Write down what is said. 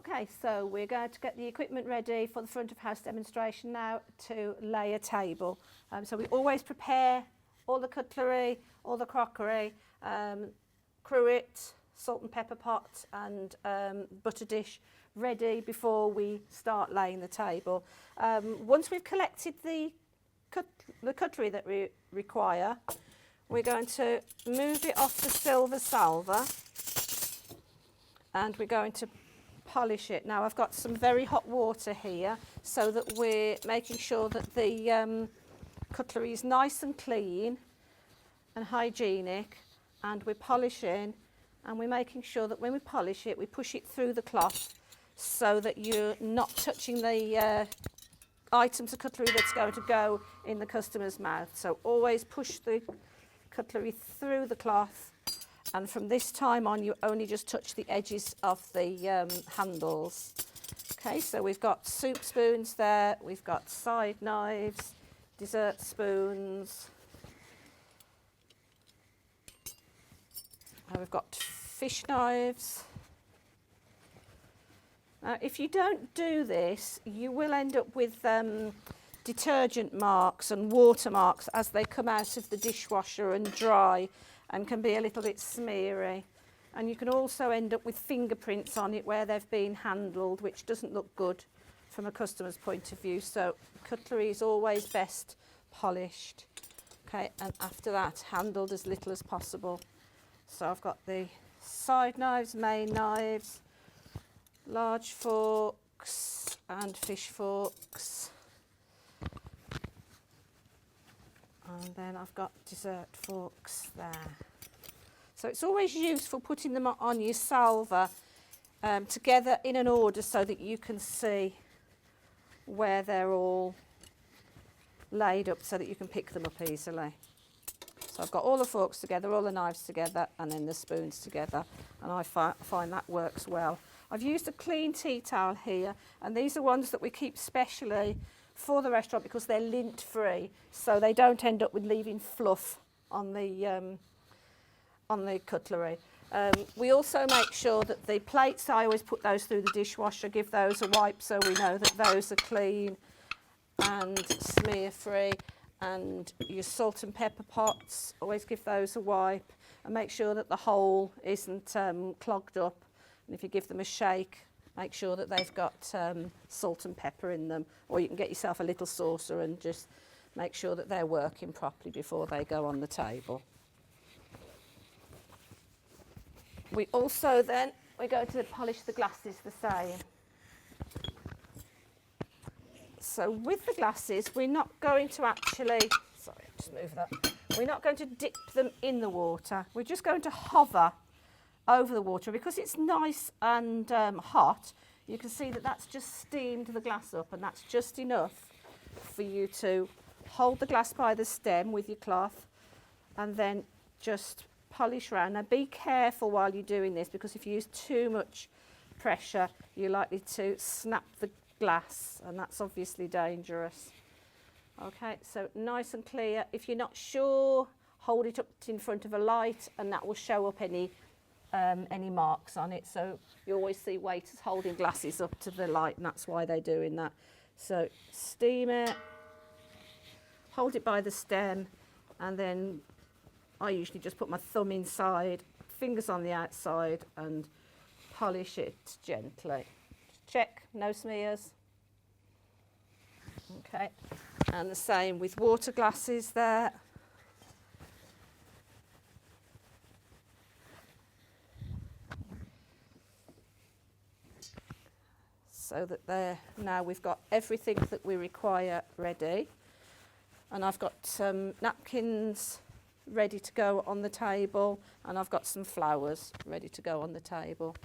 Okay, so we're going to get the equipment ready for the front of house demonstration now to lay a table. So we always prepare all the cutlery, all the crockery, cruet, salt and pepper pot and butter dish ready before we start laying the table. Once we've collected the cutlery that we require, we're going to move it off the silver salver and we're going to polish it. Now I've got some very hot water here so that we're making sure that the cutlery is nice and clean and hygienic, and we're polishing and we're making sure that when we polish it we push it through the cloth so that you're not touching the items of cutlery that's going to go in the customer's mouth. So always push the cutlery through the cloth, and from this time on you only just touch the edges of the handles. Okay, so we've got soup spoons there, we've got side knives, dessert spoons, and we've got fish knives. If you don't do this, you will end up with detergent marks and watermarks as they come out of the dishwasher and dry, and can be a little bit smeary. And you can also end up with fingerprints on it where they've been handled, which doesn't look good from a customer's point of view. So cutlery is always best polished. Okay, and after that, handled as little as possible. So I've got the side knives, main knives, large forks and fish forks. And then I've got dessert forks there. So it's always useful putting them on your salver together in an order so that you can see where they're all laid up so that you can pick them up easily. So I've got all the forks together, all the knives together, and then the spoons together, and I find that works well. I've used a clean tea towel here, and these are ones that we keep specially for the restaurant because they're lint free, so they don't end up with leaving fluff on the cutlery. We also make sure that the plates, I always put those through the dishwasher, give those a wipe so we know that those are clean and smear free. And your salt and pepper pots, always give those a wipe and make sure that the hole isn't clogged up. And if you give them a shake, make sure that they've got salt and pepper in them, or you can get yourself a little saucer and just make sure that they're working properly before they go on the table. We also then, we're going to polish the glasses the same. So with the glasses, we're not going to actually, sorry, just move that. We're not going to dip them in the water. We're just going to hover over the water. Because it's nice and hot, you can see that that's just steamed the glass up, and that's just enough for you to hold the glass by the stem with your cloth and then just polish around. Now be careful while you're doing this, because if you use too much pressure, you're likely to snap the glass, and that's obviously dangerous. Okay, so nice and clear. If you're not sure, hold it up in front of a light and that will show up any marks on it. So you always see waiters holding glasses up to the light, and that's why they're doing that. So steam it, hold it by the stem, and then I usually just put my thumb inside, fingers on the outside, and polish it gently. Check, no smears. Okay, and the same with water glasses there. So that there, now we've got everything that we require ready. And I've got some napkins ready to go on the table, and I've got some flowers ready to go on the table.